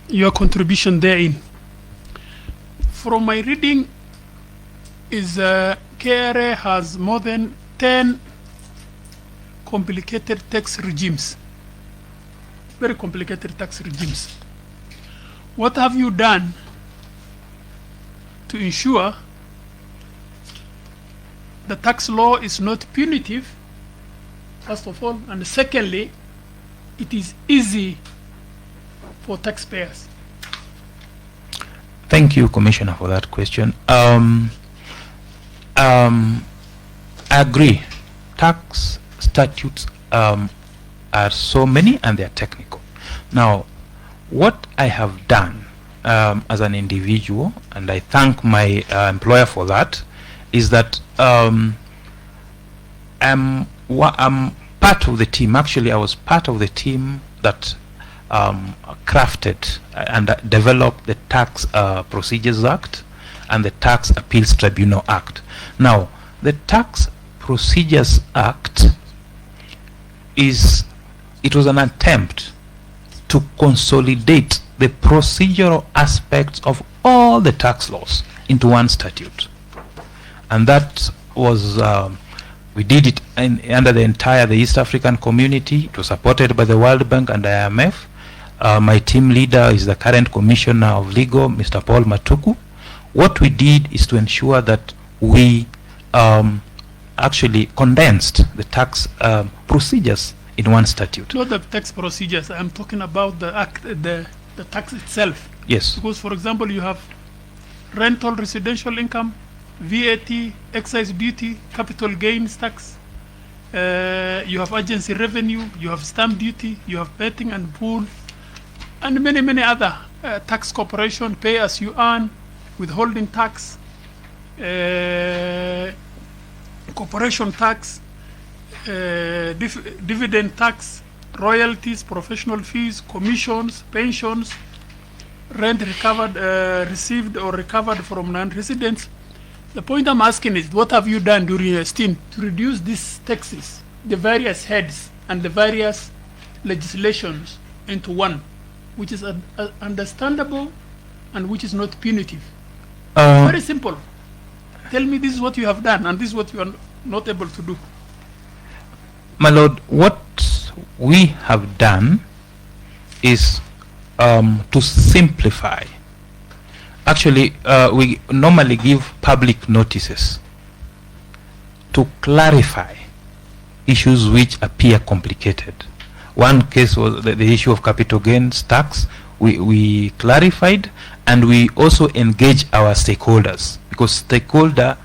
Your contribution therein. From my reading, is KRA has more than 10 complicated tax regimes, very complicated tax regimes. What have you done to ensure the tax law is not punitive, first of all, and secondly, it is easy for taxpayers? Thank you, Commissioner, for that question. I agree. Tax statutes are so many and they're technical. Now, what I have done as an individual, and I thank my employer for that, is that I'm part of the team. Actually, I was part of the team that crafted and developed the Tax Procedures Act and the Tax Appeals Tribunal Act. Now, the Tax Procedures Act was an attempt to consolidate the procedural aspects of all the tax laws into one statute, and that was we did it under the East African community. It was supported by the World Bank and IMF. My team leader is the current Commissioner of Legal, Mr. Paul Matuku. What we did is to ensure that we actually condensed the tax procedures in one statute. Not the tax procedures. I'm talking about the act, the tax itself. Yes. Because, for example, you have rental residential income, VAT, excise duty, capital gains tax. You have agency revenue. You have stamp duty. You have betting and pool, and many other tax corporation, pay as you earn, withholding tax, corporation tax, dividend tax, royalties, professional fees, commissions, pensions, rent recovered, received or recovered from non-residents. The point I'm asking is, what have you done during your stint to reduce these taxes, the various heads and the various legislations, into one, which is understandable and which is not punitive? Very simple. Tell me this is what you have done and this is what you are not able to do. My Lord, what we have done is to simplify. Actually, we normally give public notices to clarify issues which appear complicated. One case was the issue of capital gains tax. We clarified, and we also engage our stakeholders, because stakeholder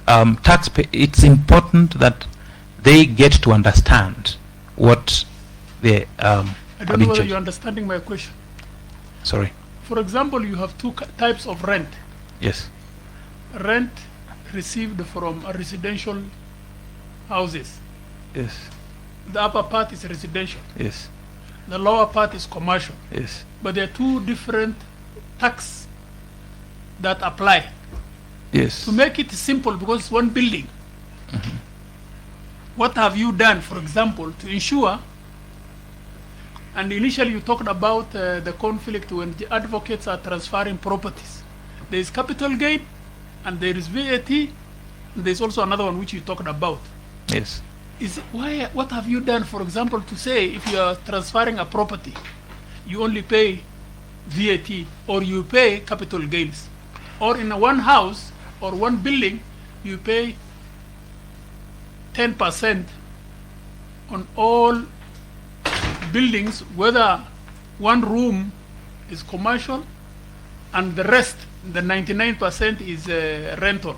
it's important that they get to understand what they I don't know whether you're understanding my question. Sorry. For example, you have two types of rent. Yes. Rent received from residential houses. Yes. The upper part is residential. Yes. The lower part is commercial. Yes. But there are two different tax that apply. Yes. To make it simple, because it's one building. Mm-hmm. What have you done, for example, to ensure? And initially you talked about the conflict when the advocates are transferring properties. There is capital gain, and there is VAT, and there is also another one which you talked about. Yes. What have you done, for example, to say if you are transferring a property, you only pay VAT or you pay capital gains, or in one house or one building you pay 10% on all buildings, whether one room is commercial and the rest, the 99%, is rental?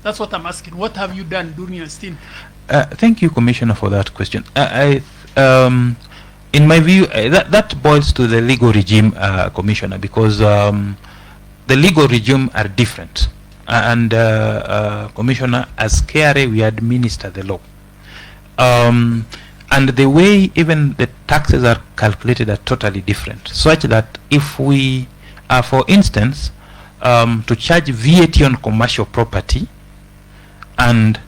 That's what I'm asking. What have you done during your stint? Thank you, Commissioner, for that question. In my view, that boils to the legal regime, Commissioner, because the legal regime are different. And Commissioner, as KRA, we administer the law. And the way even the taxes are calculated are totally different, such that if we are, for instance, to charge VAT on commercial property and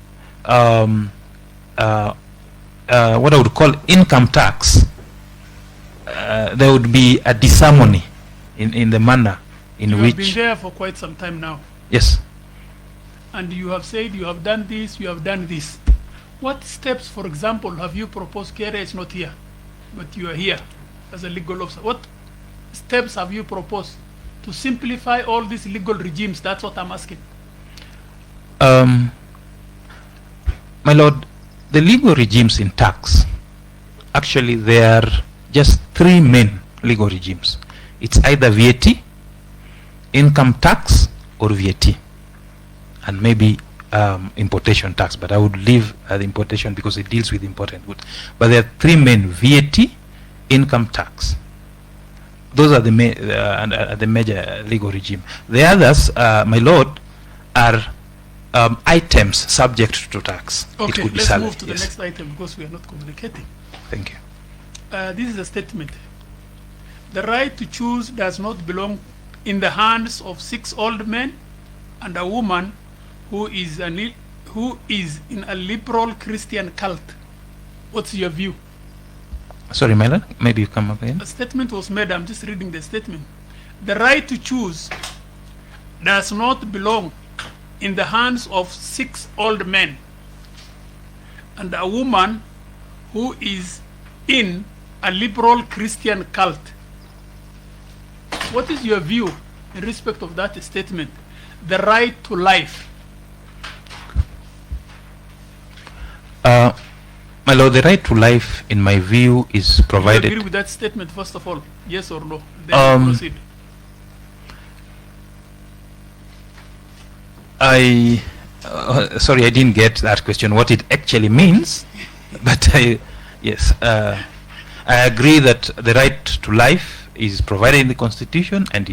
what I would call income tax, there would be a disharmony in the manner in You which... have been there for quite some time now, Yes. and you have said you have done this, you have done this. What steps, for example, have you proposed? Kera is not here, but you are here as a legal officer. What steps have you proposed to simplify all these legal regimes? That's what I'm asking. My lord, the legal regimes in tax, actually there are just three main legal regimes. It's either VAT, income tax, or VAT, and maybe importation tax, but I would leave the importation because it deals with important goods. But there are three main: VAT, income tax. Those are the major legal regime. The others, my lord, are items subject to tax. Okay, let's move to the next item because we are not communicating. Thank you. This is a statement. The right to choose does not belong in the hands of 6 old men and a woman who is in a liberal Christian cult. What's your view? Sorry, my lord, maybe you come up again. A statement was made. I'm just reading the statement. The right to choose does not belong in the hands of 6 old men and a woman who is in a liberal Christian cult. What is your view in respect of that statement? The right to life. My lord, the right to life, in my view, is provided... Do you agree with that statement, first of all? Yes or no? Then proceed. Sorry, I didn't get that question, what it actually means. But yes, I agree that the right to life is provided in the Constitution, and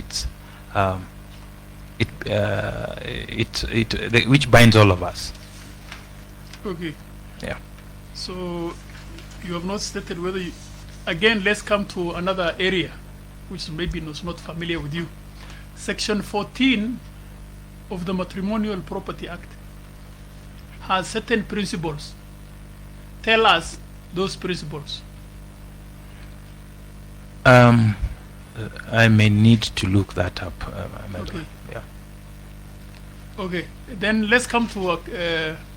which binds all of us. Okay. Yeah. So you have not stated whether you... Again, let's come to another area which maybe was not familiar with you. Section 14 of the Matrimonial Property Act has certain principles. Tell us those principles. I may need to look that up. Okay. Yeah. Okay, then let's come to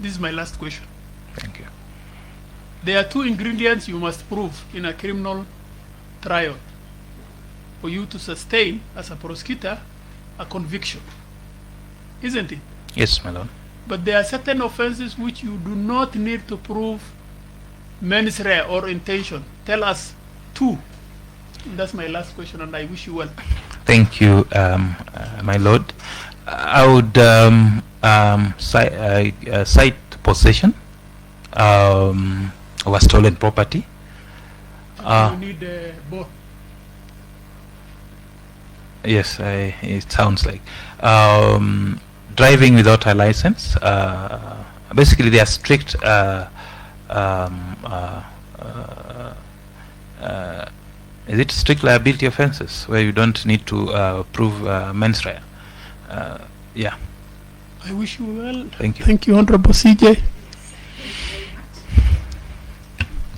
this is my last question. Thank you. There are 2 ingredients you must prove in a criminal trial for you to sustain, as a prosecutor, a conviction. Isn't it? Yes, my lord. But there are certain offenses which you do not need to prove mens rea or intention. Tell us 2. And that's my last question, and I wish you well. Thank you, my lord. I would cite possession of a stolen property. You need both. Yes, it sounds like driving without a license. Basically, they are strict. Is it strict liability offenses where you don't need to prove mens rea? Yeah. I wish you well. Thank you. Thank you, Honorable CJ.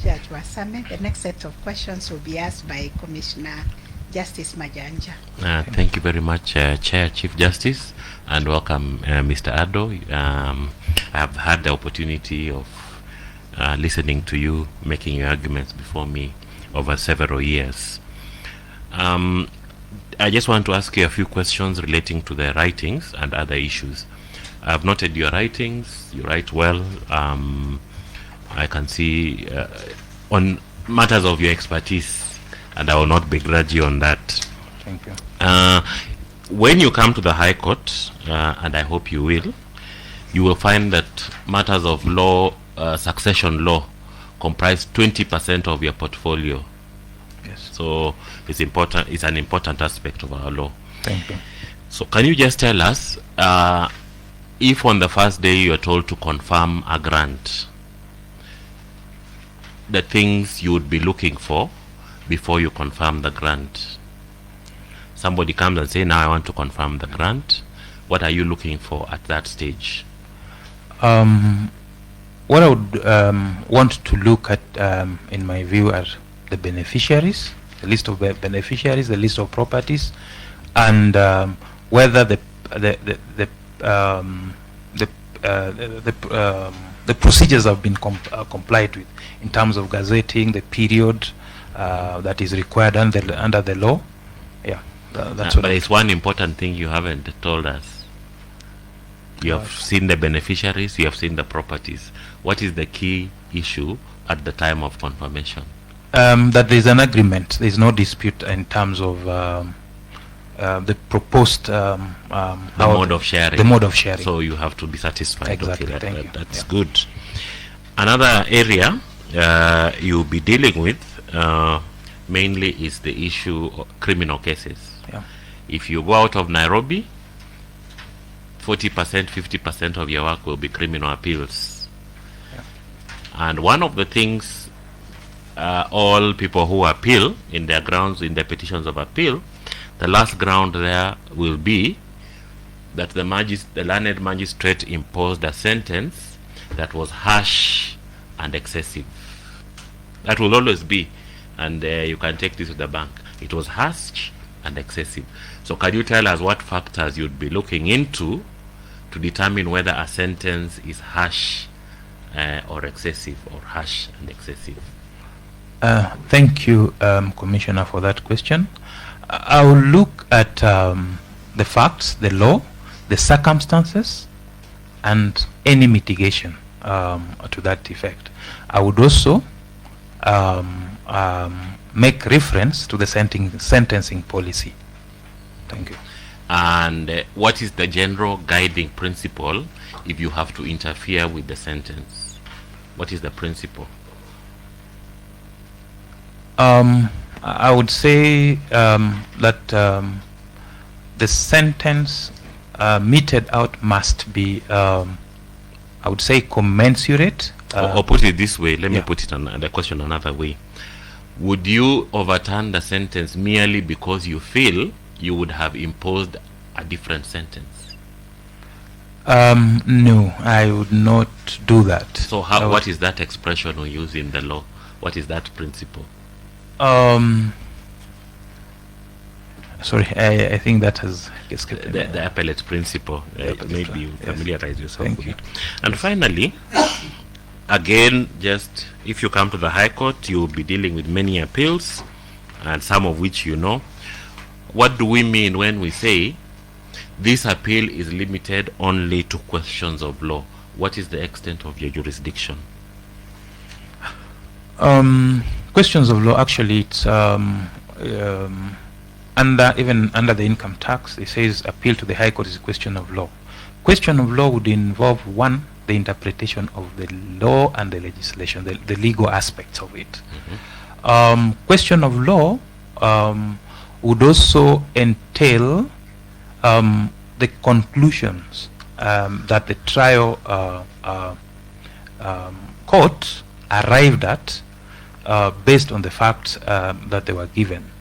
Judge Warsame, the next set of questions will be asked by Commissioner Justice Majanja. Thank you very much, Chair, Chief Justice, and welcome, Mr. Addo. I have had the opportunity of listening to you, making your arguments before me over several years. I just want to ask you a few questions relating to the writings and other issues. I've noted your writings. You write well. I can see on matters of your expertise, and I will not begrudge you on that. Thank you. When you come to the High Court, and I hope you will find that matters of law, succession law, comprise 20% of your portfolio. Yes. So it's important. It's an important aspect of our law. Thank you. So can you just tell us, if on the first day you are told to confirm a grant, the things you would be looking for before you confirm the grant? Somebody comes and say, now I want to confirm the grant. What are you looking for at that stage? what I would want to look at, in my view, are the beneficiaries, the list of beneficiaries, the list of properties, and whether the procedures have been complied with in terms of gazetting, the period that is required under the law. Yeah, that's what. But it's one important thing you haven't told us. You have seen the beneficiaries, you have seen the properties. What is the key issue at the time of confirmation? That there is an agreement. There is no dispute in terms of the proposed the mode of sharing. The mode of sharing. So you have to be satisfied. Exactly. Okay, Thank you. That's Yeah. good. Another area you'll be dealing with mainly is the issue of criminal cases. Yeah. If you go out of Nairobi, 40%, 50% of your work will be criminal appeals. Yeah. And one of the things all people who appeal in their grounds, in their petitions of appeal, the last ground there will be that the learned magistrate imposed a sentence that was harsh and excessive. That will always be, and you can take this to the bank. It was harsh and excessive. So can you tell us what factors you'd be looking into to determine whether a sentence is harsh or excessive, or harsh and excessive? Thank you, Commissioner, for that question. I will look at the facts, the law, the circumstances, and any mitigation to that effect. I would also make reference to the sentencing policy. Thank you. And what is the general guiding principle if you have to interfere with the sentence? What is the principle? I would say that the sentence meted out must be, I would say, commensurate. Or put it this way, let me yeah. put it the question another way. Would you overturn the sentence merely because you feel you would have imposed a different sentence? No, I would not do that. So what is that expression we use in the law? What is that principle? Sorry, I think that has escaped me. The appellate principle. Maybe you familiarize yourself Thank with you. it. And finally, again, just if you come to the High Court, you will be dealing with many appeals, and some of which you know. What do we mean when we say this appeal is limited only to questions of law? What is the extent of your jurisdiction? Questions of law, actually, it's even under the income tax, it says appeal to the High Court is a question of law. Question of law would involve, one, the interpretation of the law and the legislation, the legal aspects of it. Mm-hmm. Question of law would also entail the conclusions that the trial court arrived at based on the facts that they were given.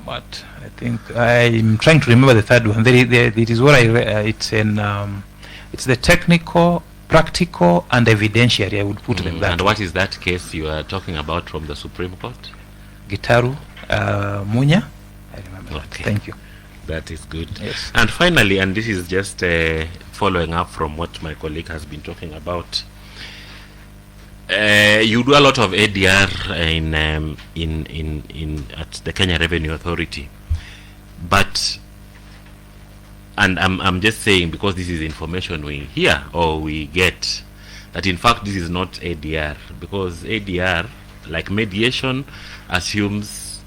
What I think I'm trying to remember the third one. It is what it's in. It's the technical, practical, and evidentiary. I would put them that. And what is that case you are talking about from the Supreme Court? Gitaru Munya. I remember. Okay. Thank you. That is good. Yes. And finally, and this is just following up from what my colleague has been talking about. You do a lot of ADR in at the Kenya Revenue Authority, but I'm just saying, because this is information we hear or we get, that in fact this is not ADR, because ADR, like mediation, assumes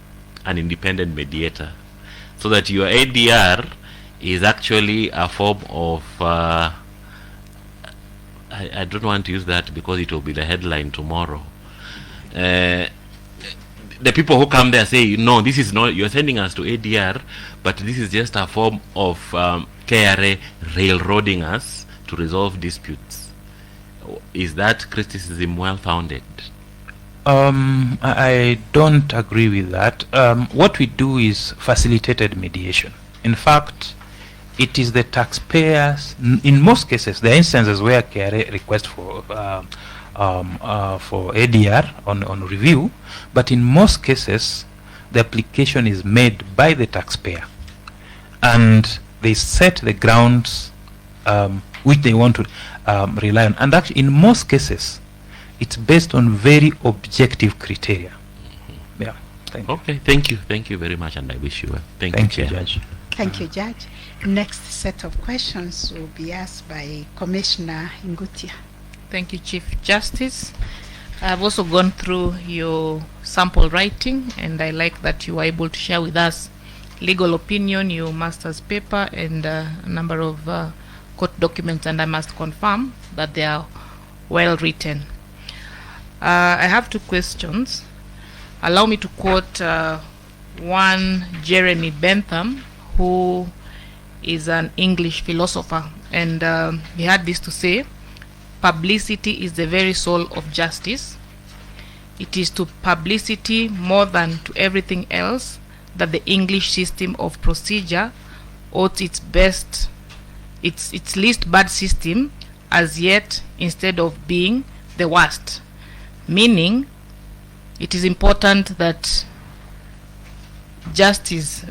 an independent mediator, so that your ADR is actually a form of I don't want to use that because it will be the headline tomorrow. The people who come there say, no, this is not, you're sending us to ADR, but this is just a form of KRA railroading us to resolve disputes. Is that criticism well founded? I don't agree with that. What we do is facilitated mediation. In fact, it is the taxpayers. In most cases, there are instances where KRA request for ADR on review, but in most cases, the application is made by the taxpayer, and they set the grounds which they want to rely on. And actually, in most cases, it's based on very objective criteria. Yeah. Thank you. Okay, thank you very much, and I wish you well. Thank you, Thank you, Chair. Judge. Thank you, Judge. Next set of questions will be asked by Commissioner Ngutia. Thank you, Chief Justice. I've also gone through your sample writing, and I like that you were able to share with us legal opinion, your master's paper, and a number of court documents, and I must confirm that they are well written. I have two questions. Allow me to quote one Jeremy Bentham, who is an English philosopher, and he had this to say: publicity is the very soul of justice. It is to publicity more than to everything else that the English system of procedure owes its least bad system as yet, instead of being the worst. Meaning, it is important that justice,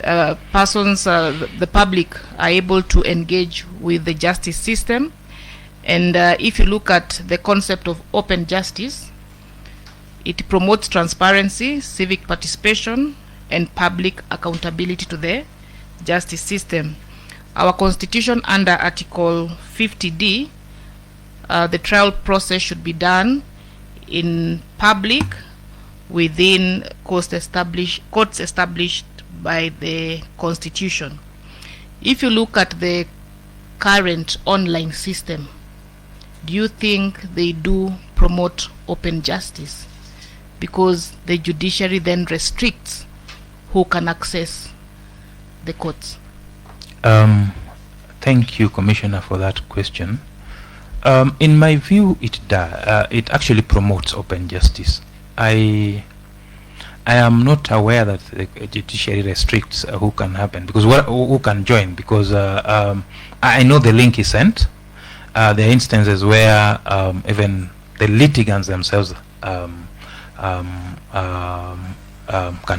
persons, the public are able to engage with the justice system. And if you look at the concept of open justice, it promotes transparency, civic participation, and public accountability to the justice system. Our constitution, under Article 50D, the trial process should be done in public within courts established by the Constitution. If you look at the current online system, do you think they do promote open justice? Because the judiciary then restricts who can access the courts. Thank you, Commissioner, for that question. In my view, it actually promotes open justice. I am not aware that the judiciary restricts who can happen, because who can join, because I know the link is sent. There are instances where even the litigants themselves can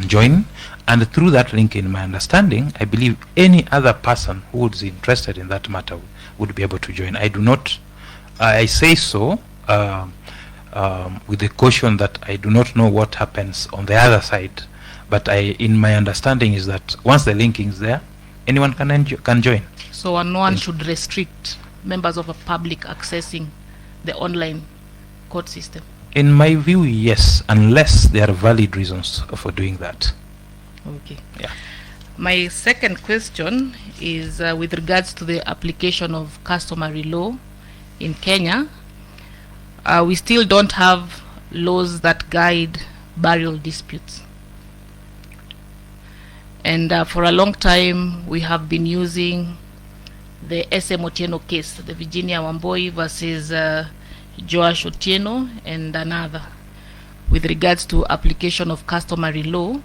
join, and through that link, in my understanding, I believe any other person who is interested in that matter would be able to join. I do not, I say so with the caution that I do not know what happens on the other side, but in my understanding is that once the linking is there, anyone can join. So no one should restrict members of the public accessing the online court system? In my view, yes, unless there are valid reasons for doing that. Okay. Yeah. My second question is with regards to the application of customary law in Kenya. We still don't have laws that guide burial disputes. And for a long time, we have been using the SM Otieno case, the Virginia Wamboi versus Joash Otieno and another, with regards to application of customary law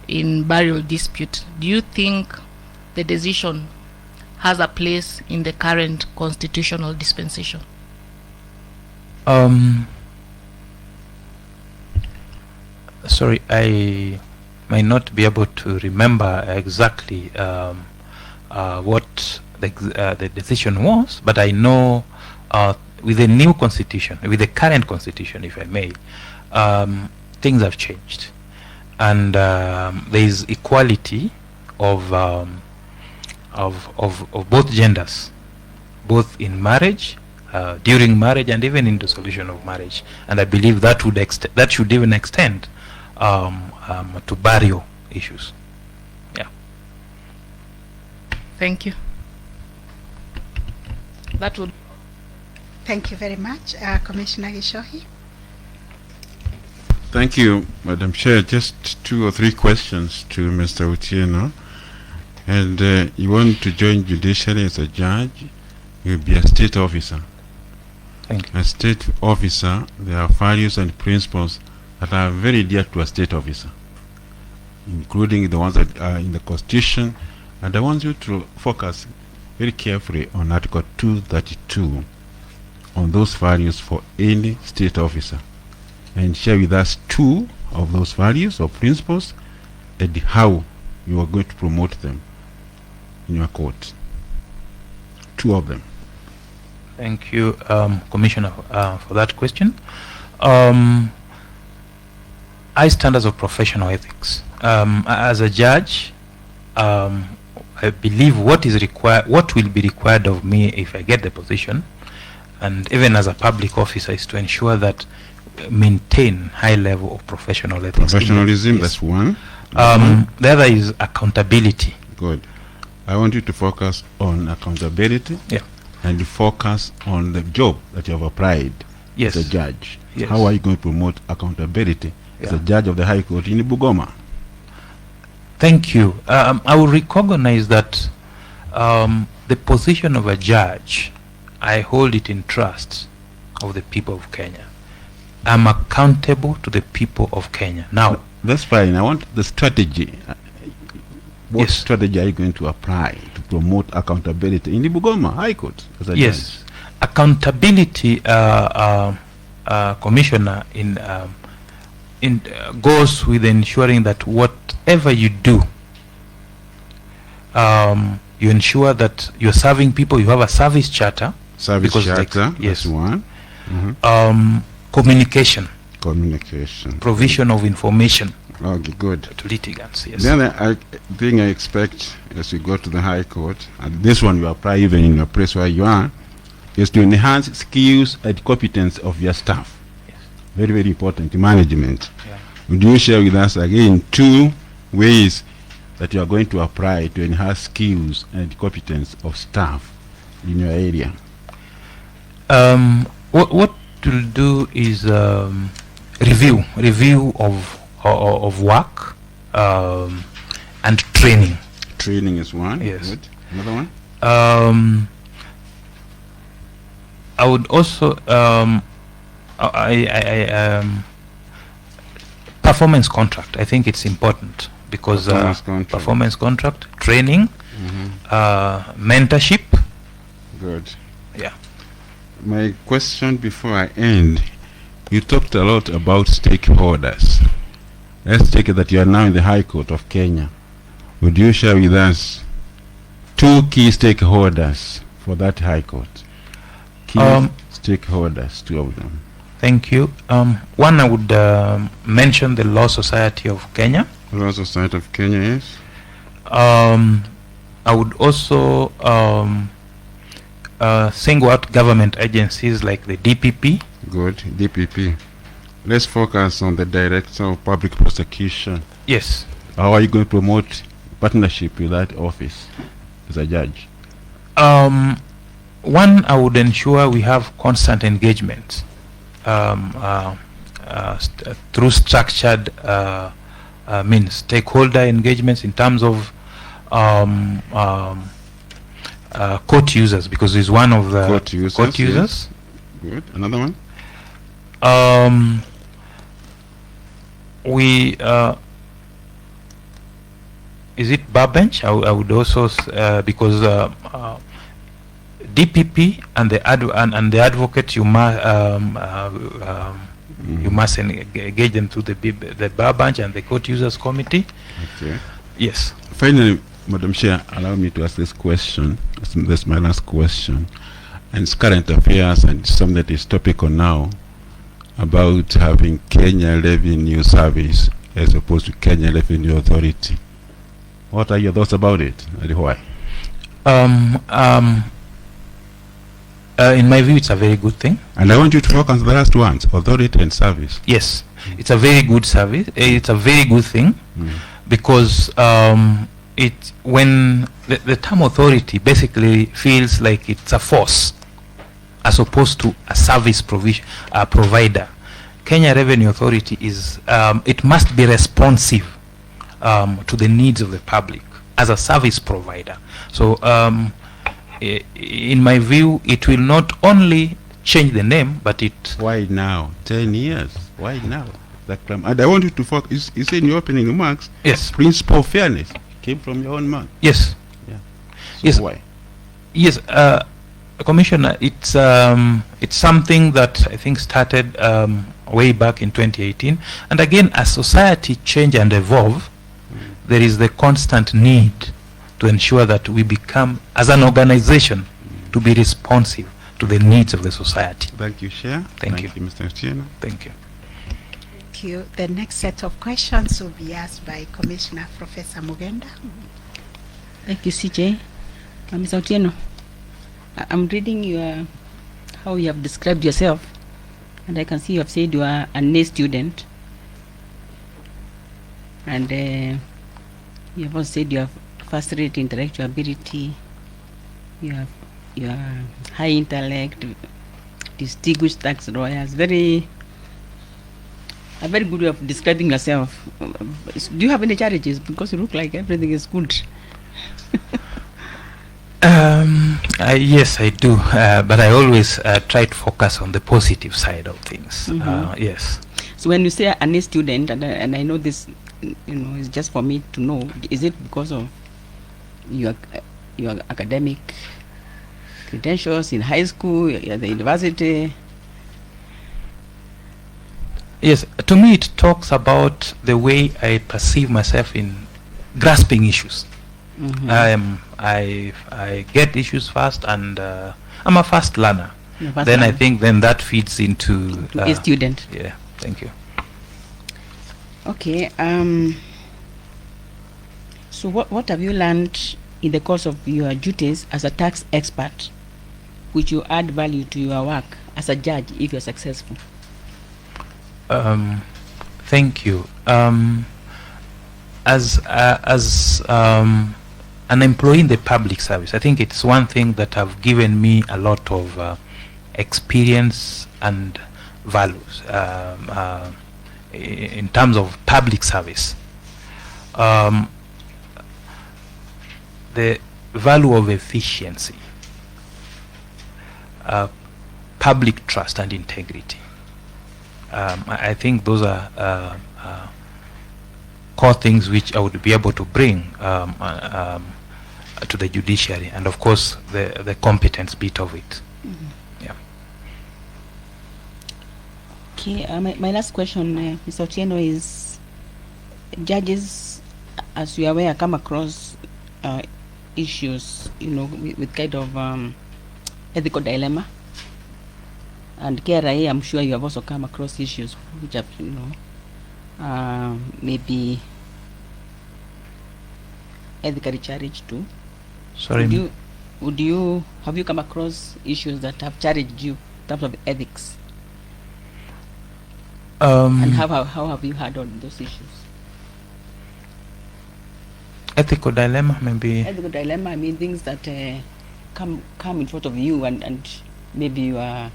in burial dispute. Do you think the decision has a place in the current constitutional dispensation? Sorry, I may not be able to remember exactly what the decision was, but I know with the new constitution, with the current constitution, if I may, things have changed, and there is equality of both genders, both in marriage, during marriage, and even in dissolution of marriage. And I believe that would that should even extend to burial issues. Yeah. Thank you. That would. Thank you very much. Commissioner Gishohi. Thank you, Madam Chair. Just 2 or 3 questions to Mr. Otieno. And you want to join judiciary as a judge, you'll be a state officer. Thank you. A state officer, there are values and principles that are very dear to a state officer, including the ones that are in the Constitution. And I want you to focus very carefully on Article 232 on those values for any state officer, and share with us 2 of those values or principles and how you are going to promote them in your court. 2 of them. Thank you, Commissioner, for that question. High standards of professional ethics. As a judge, I believe what will be required of me if I get the position, and even as a public officer, is to ensure that maintain high level of professional ethics. Professionalism, Yes. that's one. The other is accountability. Good. I want you to focus on accountability. Yeah. And focus on the job that you have applied Yes. as a judge. Yes. How are you going to promote accountability as a Yeah. judge of the High Court in Bugoma? Thank you. I will recognize that the position of a judge, I hold it in trust of the people of Kenya. I'm accountable to the people of Kenya. Now, That's fine. I want the strategy. What Yes. strategy are you going to apply to promote accountability in the Bugoma High Court as a yes, accountability, Commissioner, goes with ensuring that whatever you do, you ensure that you're serving people. You have a service charter. judge? Service because charter, yes. that's one. Communication, Communication. provision of information Okay, good. to litigants. Yes. The other thing I expect as you go to the High Court, and this one you apply even in your place where you are, is to enhance skills and competence of your staff. Yes. Very, very important. Management. Yeah. Would you share with us again 2 ways that you are going to apply to enhance skills and competence of staff in your area? What we'll do is review of work and training. Training is one. Yes. Good. Another one? I would also performance contract. I think it's important because Performance contract. training, mentorship. Good. Yeah. My question before I end, you talked a lot about stakeholders. Let's take it that you are now in the High Court of Kenya. Would you share with us 2 key stakeholders for that High Court? Key stakeholders, 2 of them. Thank you. One, I would mention the Law Society of Kenya. Law Society of Kenya is? I would also single out government agencies like the DPP. Good. DPP. Let's focus on the Director of Public Prosecution. Yes. How are you going to promote partnership with that office as a judge? One, I would ensure we have constant engagement through structured means, stakeholder engagements in terms of court users, because he's one of the Court users, court users. Yes. Good. Another one? We is it bar bench? I would also because DPP and the advocate, you must engage them through the bar bench and the court users committee. Okay. Yes. Finally, Madam Chair, allow me to ask this question. That's my last question. And it's current affairs and something that is topical now about having Kenya Revenue Service as opposed to Kenya Revenue Authority. What are your thoughts about it and why? In my view, it's a very good thing. And I want you to focus on the last ones, authority and service. Yes, it's a very good service. It's a very good thing because when the term authority basically feels like it's a force as opposed to a service provider. Kenya Revenue Authority is it must be responsive to the needs of the public as a service provider. So in my view, it will not only change the name, but it... Why now? 10 years. Why now? And I want you to focus, you say in your opening remarks, Yes. principle of fairness came from your own mouth. Yes. Yeah. So Yes. why? Yes, Commissioner, it's something that I think started way back in 2018. And again, as society change and evolve, there is the constant need to ensure that we become, as an organization, to be responsive to the needs of the society. Thank you, Chair. Thank you. Mr. Otieno. Thank you. Thank you. The next set of questions will be asked by Commissioner Professor Mugenda. Thank you, CJ. Mr. Otieno, I'm reading your how you have described yourself, and I can see you have said you are an A student, and you have also said you have first-rate intellectual ability, you have high intellect, distinguished tax lawyers. A very good way of describing yourself. Do you have any challenges? Because you look like everything is good. Yes, I do, but I always try to focus on the positive side of things. Yes. So when you say an A student, and I know this, it's just for me to know, is it because of your academic credentials in high school, at the university? Yes, to me it talks about the way I perceive myself in grasping issues. I get issues fast, and I'm a fast learner. I think that feeds into A student. Yeah, thank you. Okay. So what have you learned in the course of your duties as a tax expert, which you add value to your work as a judge if you're successful? Thank you. As an employee in the public service, I think it's one thing that have given me a lot of experience and values in terms of public service. The value of efficiency, public trust and integrity. I think those are core things which I would be able to bring to the judiciary, and of course the competence bit of it. Yeah. Okay, my last question, Mr. Otieno, is judges, as you are aware, come across issues, with kind of ethical dilemma. And KRA, I'm sure you have also come across issues which have, maybe ethically challenged too. Sorry. Have you come across issues that have challenged you in terms of ethics? And how have you handled those issues? Ethical dilemma, maybe. Ethical dilemma, I mean things that come in front of you, and maybe you are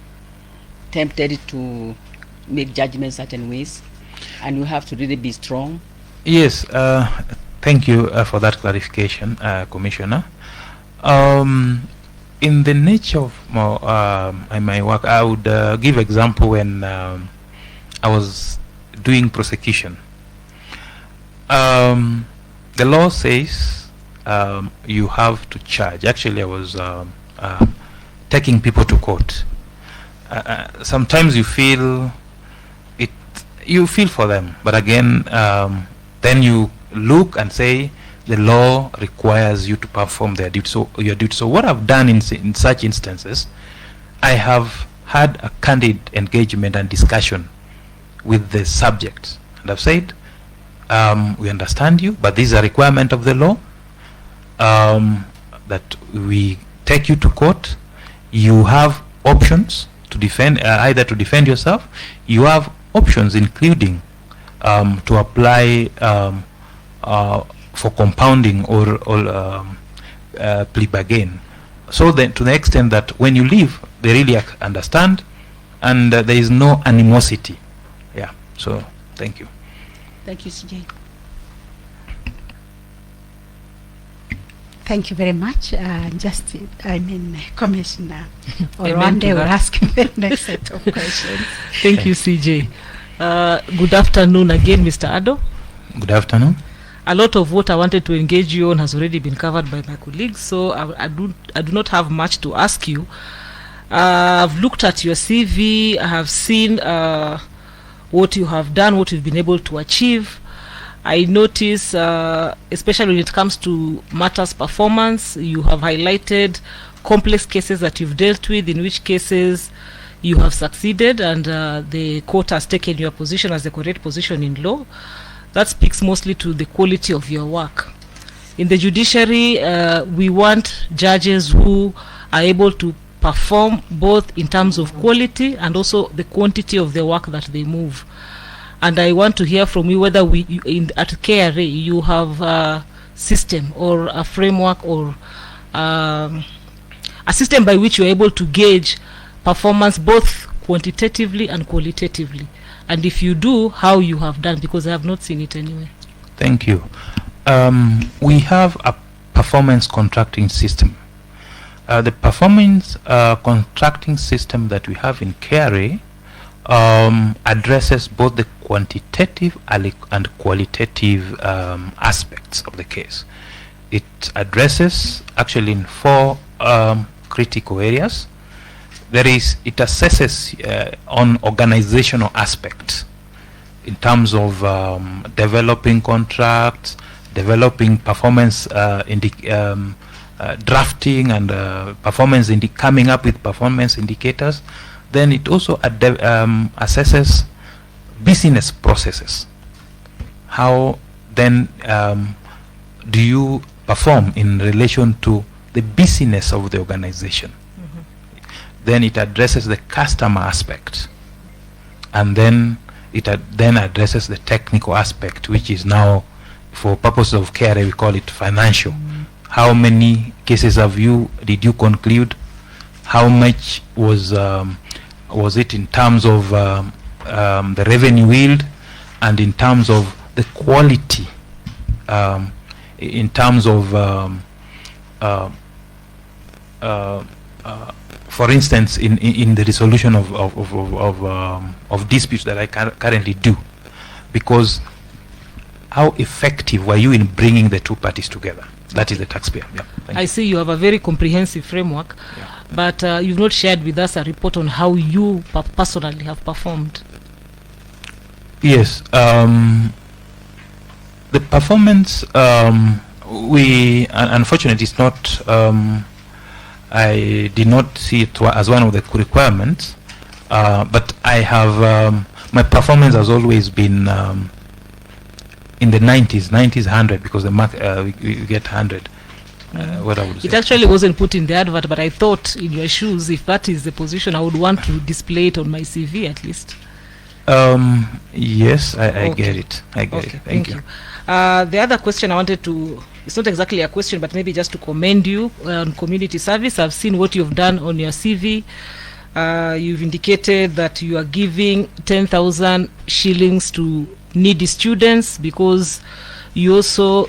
tempted to make judgments certain ways, and you have to really be strong. Yes, thank you for that clarification, Commissioner. In the nature of my work, I would give example when I was doing prosecution. The law says you have to charge. Actually, I was taking people to court. Sometimes you feel for them, but again, then you look and say the law requires you to perform their duty. So your duty. So what I've done in such instances, I have had a candid engagement and discussion with the subject, and I've said, we understand you, but this is a requirement of the law, that we take you to court. You have options to defend, either to defend yourself. You have options including to apply for compounding or plea bargain. So then, to the extent that when you leave, they really understand, and there is no animosity. Yeah. So thank you. Thank you, CJ. Thank you very much. Commissioner Orwande will ask the next set of questions. Thank you, CJ. Good afternoon again, Mr. Ado. Good afternoon. a lot of what I wanted to engage you on has already been covered by my colleagues, so I do not have much to ask you. I've looked at your CV. I have seen what you have done, what you've been able to achieve. I notice, especially when it comes to matters performance, you have highlighted complex cases that you've dealt with, in which cases you have succeeded, and the court has taken your position as the correct position in law. That speaks mostly to the quality of your work. In the judiciary, we want judges who are able to perform both in terms of quality and also the quantity of the work that they move. And I want to hear from you whether at KRA you have a system or a framework or a system by which you're able to gauge performance both quantitatively and qualitatively. And if you do, how you have done, because I have not seen it anywhere. Thank you. We have a performance contracting system. The performance contracting system that we have in KRA addresses both the quantitative and qualitative aspects of the case. It addresses actually in 4 critical areas. It assesses on organizational aspects in terms of developing contracts, developing performance, drafting and performance coming up with performance indicators. Then it also assesses business processes. How then do you perform in relation to the business of the organization? Then it addresses the customer aspect, and then it then addresses the technical aspect, which is now, for purposes of KRA, we call it financial. How many cases did you conclude? How much was it in terms of the revenue yield, and in terms of the quality, in terms of for instance, in the resolution of disputes that I currently do, because how effective were you in bringing the 2 parties together? That is the taxpayer. Yeah. I see you have a very comprehensive framework, but you've not shared with us a report on how you personally have performed. Yes, the performance, we unfortunately it's not. I did not see it as one of the requirements, but I have my performance has always been in the 90s, 100, because the mark we get 100. What I would say. It actually wasn't put in the advert, but I thought, in your shoes, if that is the position, I would want to display it on my CV at least. Yes, I get it. I get it. Thank you. The other question I wanted to, it's not exactly a question, but maybe just to commend you on community service. I've seen what you've done on your CV. You've indicated that you are giving 10,000 shillings to needy students, because you also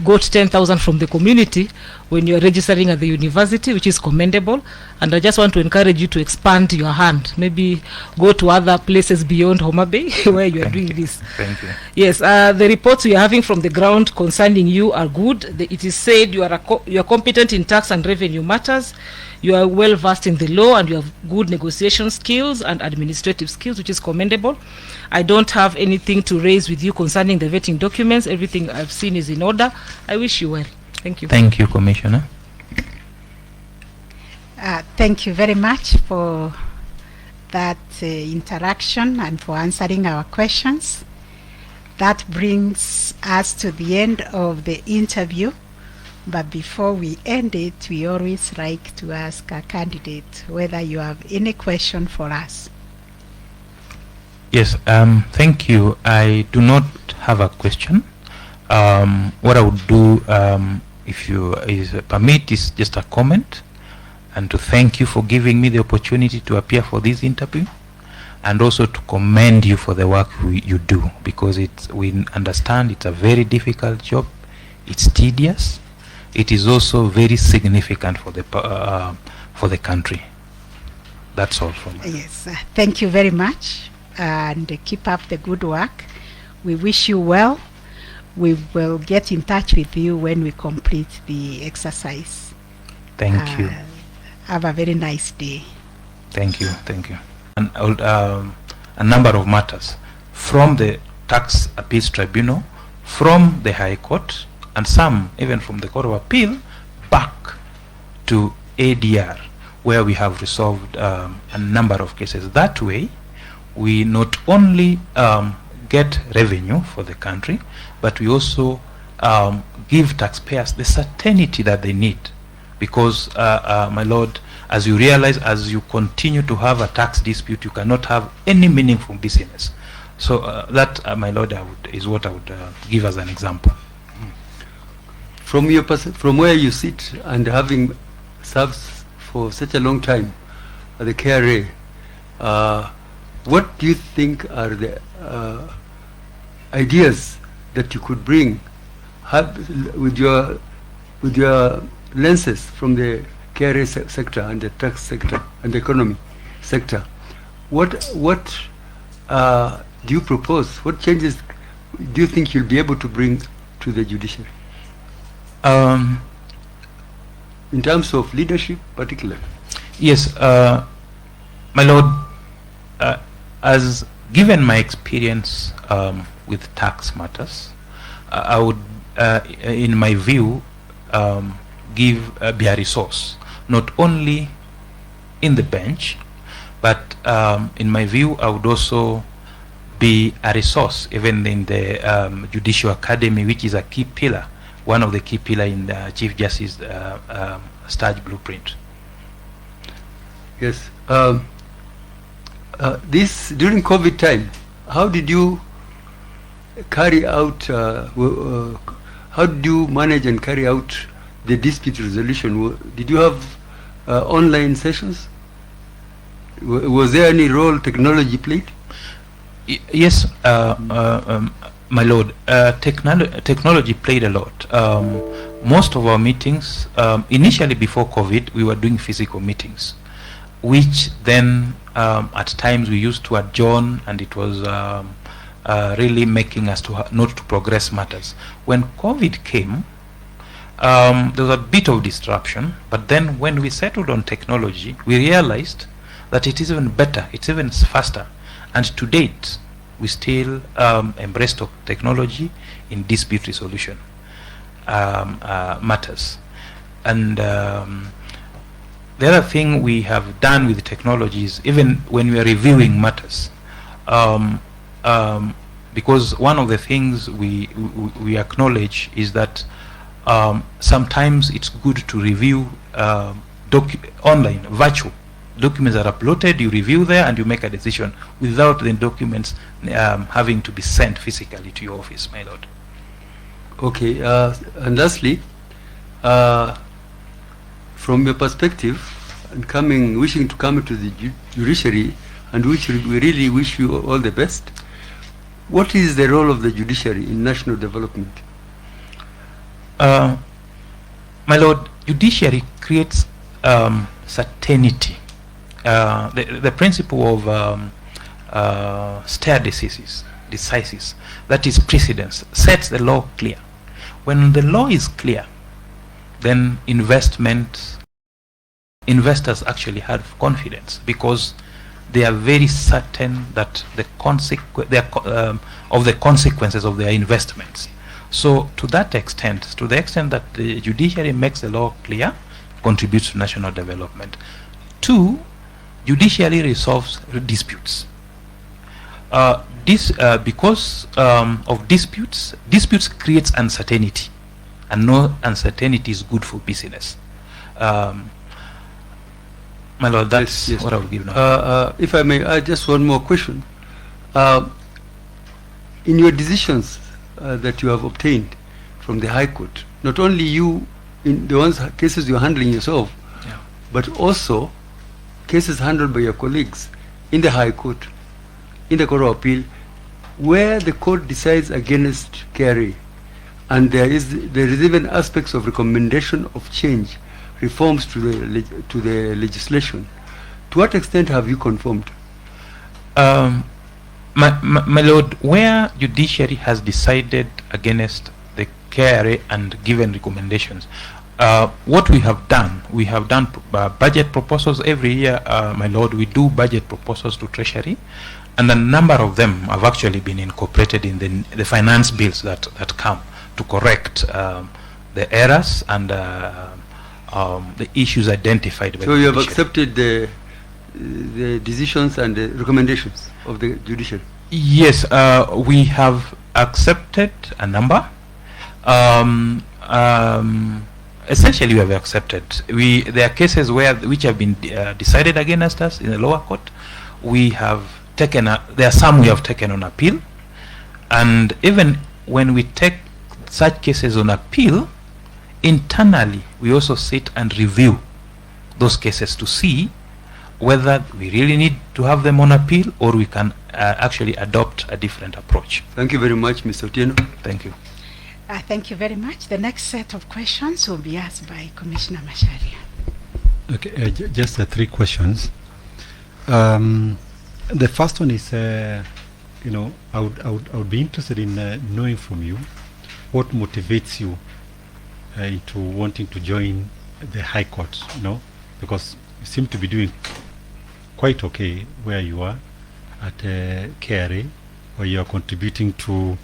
got 10,000 from the community when you're registering at the university, which is commendable. And I just want to encourage you to expand your hand. Maybe go to other places beyond Homa Bay where you are doing this. Thank you. Yes, the reports we are having from the ground concerning you are good. It is said you are competent in tax and revenue matters. You are well versed in the law, and you have good negotiation skills and administrative skills, which is commendable. I don't have anything to raise with you concerning the vetting documents. Everything I've seen is in order. I wish you well. Thank you. Thank you, Commissioner. Thank you very much for that interaction and for answering our questions. That brings us to the end of the interview. But before we end it, we always like to ask a candidate whether you have any question for us. Yes, thank you. I do not have a question. What I would do, if you permit, is just a comment, and to thank you for giving me the opportunity to appear for this interview, and also to commend you for the work you do, because we understand it's a very difficult job. It's tedious. It is also very significant for the country. That's all from me. Yes, thank you very much, and keep up the good work. We wish you well. we will get in touch with you when we complete the exercise. Thank you. Have a very nice day. Thank you. Thank you. And a number of matters from the Tax Appeals Tribunal, from the High Court, and some even from the Court of Appeal back to ADR, where we have resolved a number of cases. That way, we not only get revenue for the country, but we also give taxpayers the certainty that they need. Because, my Lord, as you realize, as you continue to have a tax dispute, you cannot have any meaningful business. So that, my Lord, is what I would give as an example. From your from where you sit and having served for such a long time at the KRA, what do you think are the ideas that you could bring with your lenses from the KRA sector and the tax sector and the economy sector? What do you propose? What changes do you think you'll be able to bring to the judiciary? In terms of leadership, particularly. Yes, my Lord, as given my experience with tax matters, I would, in my view, be a resource, not only in the bench, but in my view, I would also be a resource even in the Judicial Academy, which is a key pillar, one of the key pillars in the Chief Justice Stage Blueprint. Yes. This during COVID time, how did you carry out? How did you manage and carry out the dispute resolution? Did you have online sessions? Was there any role technology played? Yes, my Lord. Technology played a lot. Most of our meetings, initially before COVID, we were doing physical meetings, which then at times we used to adjourn, and it was really making us not to progress matters. When COVID came, there was a bit of disruption, but then when we settled on technology, we realized that it is even better, it's even faster, and to date, we still embrace technology in dispute resolution matters. And the other thing we have done with technology is even when we are reviewing matters, because one of the things we acknowledge is that sometimes it's good to review online, virtual. Documents are uploaded, you review there, and you make a decision without the documents having to be sent physically to your office, my Lord. Okay, and lastly, from your perspective, and wishing to come to the judiciary, and which we really wish you all the best, what is the role of the judiciary in national development? My Lord, judiciary creates certainty. The principle of stare decisis, that is precedence, sets the law clear. When the law is clear, then investors actually have confidence, because they are very certain that the consequences of their investments. So to that extent, to the extent that the judiciary makes the law clear, contributes to national development. Two, judiciary resolves disputes. Because of disputes creates uncertainty, and no uncertainty is good for business. My Lord, that's yes. what I will give now. If I may add just one more question. In your decisions that you have obtained from the High Court, not only you, in the cases you're handling yourself, Yeah. but also cases handled by your colleagues in the High Court, in the Court of Appeal, where the court decides against KRA, and there is even aspects of recommendation of change, reforms to the legislation. To what extent have you conformed? My Lord, where judiciary has decided against the KRA and given recommendations, what we have done budget proposals every year, my Lord. We do budget proposals to Treasury, and a number of them have actually been incorporated in the finance bills that come to correct the errors and the issues identified by So the you have judiciary. accepted the decisions and the recommendations of the judiciary? Yes, we have accepted a number. Essentially, we have accepted. There are cases which have been decided against us in the lower court. We have taken. There are some we have taken on appeal, and even when we take such cases on appeal, internally we also sit and review those cases to see whether we really need to have them on appeal or we can actually adopt a different approach. Thank you very much, Mr. Otieno. Thank you. Thank you very much. The next set of questions will be asked by Commissioner Macharia. Okay, just 3 questions. The first one is, you know, I would be interested in knowing from you what motivates you into wanting to join the High Court, you know, because you seem to be doing quite okay where you are at KRA, where you are contributing to,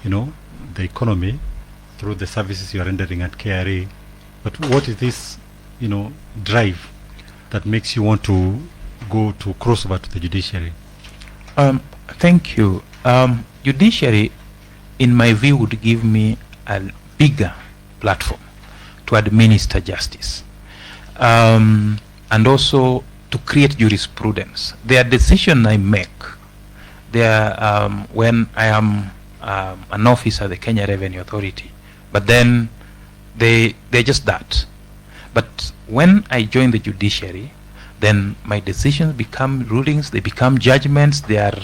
you know, the economy through the services you are rendering at KRA. But what is this, you know, drive that makes you want to go to cross over to the judiciary? Thank you. Judiciary, in my view, would give me a bigger platform to administer justice, and also to create jurisprudence. Their decision I make, when I am an officer of the Kenya Revenue Authority, but then they're just that. But when I join the judiciary, then my decisions become rulings, they become judgments, they are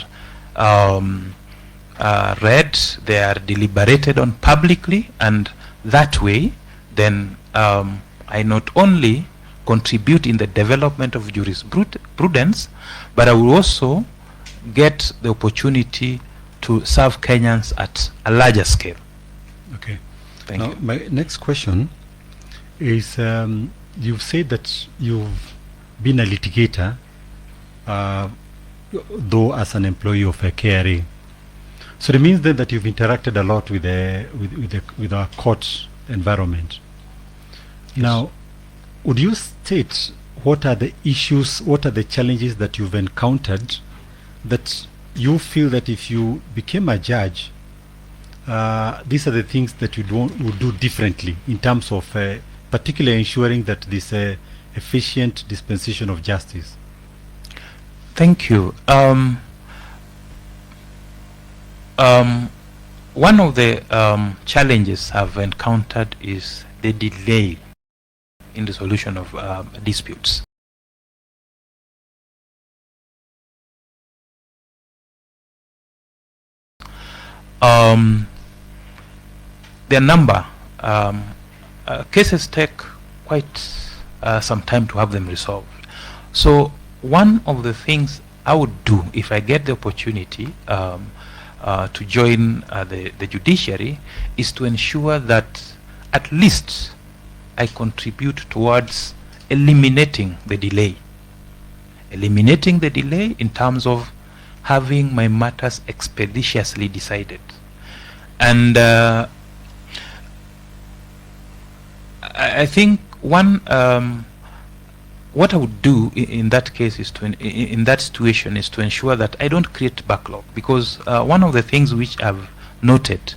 read, they are deliberated on publicly, and that way then I not only contribute in the development of jurisprudence, but I will also get the opportunity to serve Kenyans at a larger scale. Okay. Thank Now, you. my next question is, you've said that you've been a litigator, though as an employee of a KRA. So it means then that you've interacted a lot with our court environment. Yes. Now, would you state what are the issues, what are the challenges that you've encountered that you feel that if you became a judge, these are the things that you would do differently in terms of particularly ensuring that this efficient dispensation of justice? Thank you. One of the challenges I've encountered is the delay in the solution of disputes. The number cases take quite some time to have them resolved. So one of the things I would do if I get the opportunity to join the judiciary is to ensure that at least I contribute towards eliminating the delay. Eliminating the delay in terms of having my matters expeditiously decided. And I think one what I would do in that case is in that situation is to ensure that I don't create backlog, because one of the things which I've noted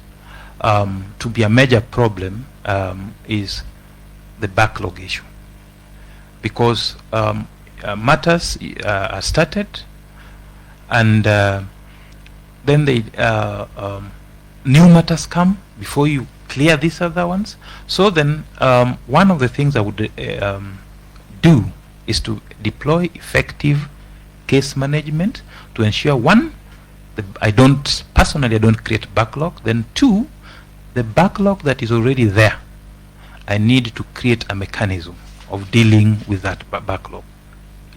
to be a major problem is the backlog issue, because matters are started and then they new matters come before you clear these other ones. So then one of the things I would do is to deploy effective case management to ensure, one, I don't create backlog. Then two, the backlog that is already there, I need to create a mechanism of dealing with that backlog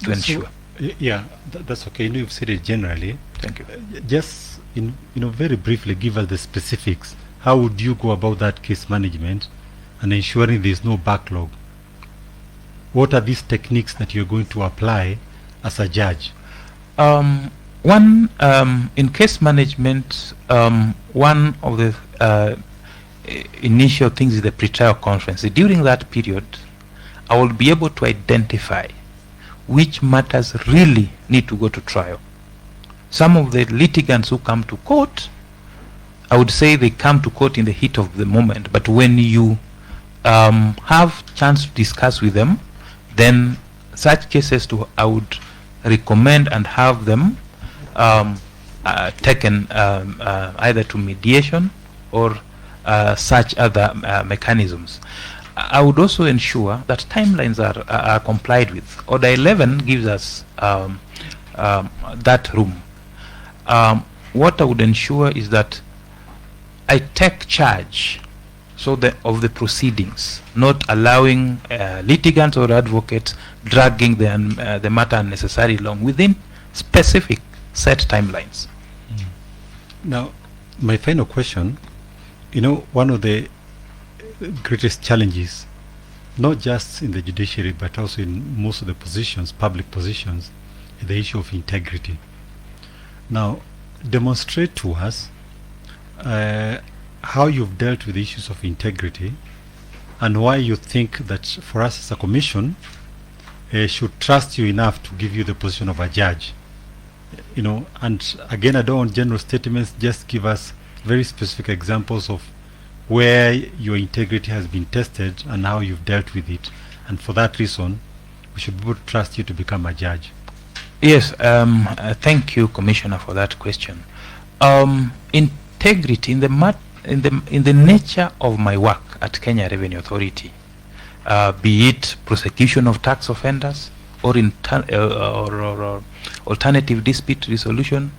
to ensure. Yeah, that's okay. You know, you've said it generally, Thank you. Just very briefly, give us the specifics. How would you go about that case management and ensuring there is no backlog? What are these techniques that you're going to apply as a judge? One, in case management, one of the initial things is the pre-trial conference. During that period, I will be able to identify which matters really need to go to trial. Some of the litigants who come to court, I would say they come to court in the heat of the moment, but when you have chance to discuss with them, then such cases I would recommend and have them taken either to mediation or such other mechanisms. I would also ensure that timelines are complied with. Order 11 gives us that room. What I would ensure is that I take charge of the proceedings, not allowing litigants or advocates dragging the matter unnecessarily long within specific set timelines. Now, my final question, one of the greatest challenges, not just in the judiciary but also in most of the positions, public positions, is the issue of integrity. Now, demonstrate to us how you've dealt with the issues of integrity and why you think that for us as a commission should trust you enough to give you the position of a judge. And again, I don't want general statements, just give us very specific examples of where your integrity has been tested and how you've dealt with it. And for that reason, we should be able to trust you to become a judge. Yes, thank you, Commissioner, for that question. Integrity in the nature of my work at Kenya Revenue Authority, be it prosecution of tax offenders or alternative dispute resolution,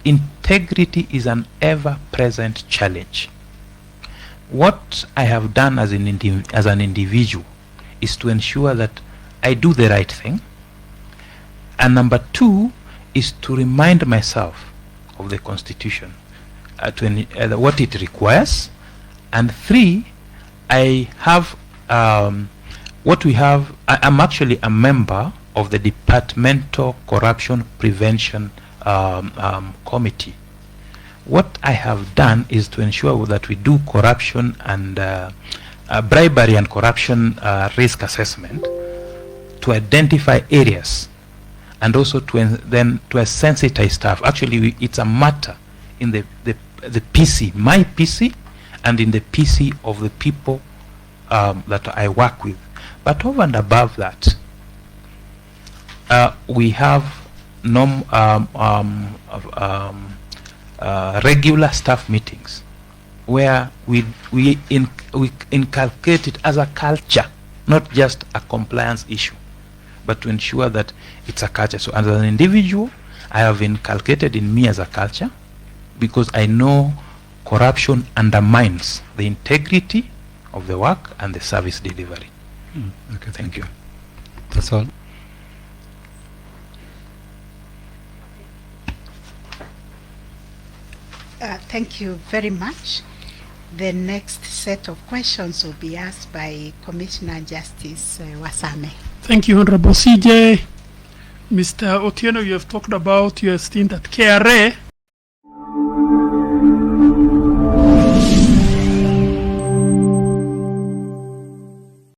integrity is an ever-present challenge. What I have done as an individual is to ensure that I do the right thing, and number two is to remind myself of the Constitution, what it requires, and three, I have I'm actually a member of the Departmental Corruption Prevention Committee. What I have done is to ensure that we do corruption and bribery and corruption risk assessment to identify areas and also to sensitize staff. Actually, it's a matter in the PC, my PC, and in the PC of the people that I work with. But over and above that, we have regular staff meetings where we inculcate it as a culture, not just a compliance issue, but to ensure that it's a culture. So as an individual, I have inculcated in me as a culture, because I know corruption undermines the integrity of the work and the service delivery. Okay, Thank you. That's all. Thank you very much. The next set of questions will be asked by Commissioner Justice Warsame. Thank you, Honorable CJ. Mr. Otieno, you have talked about your stint at KRA.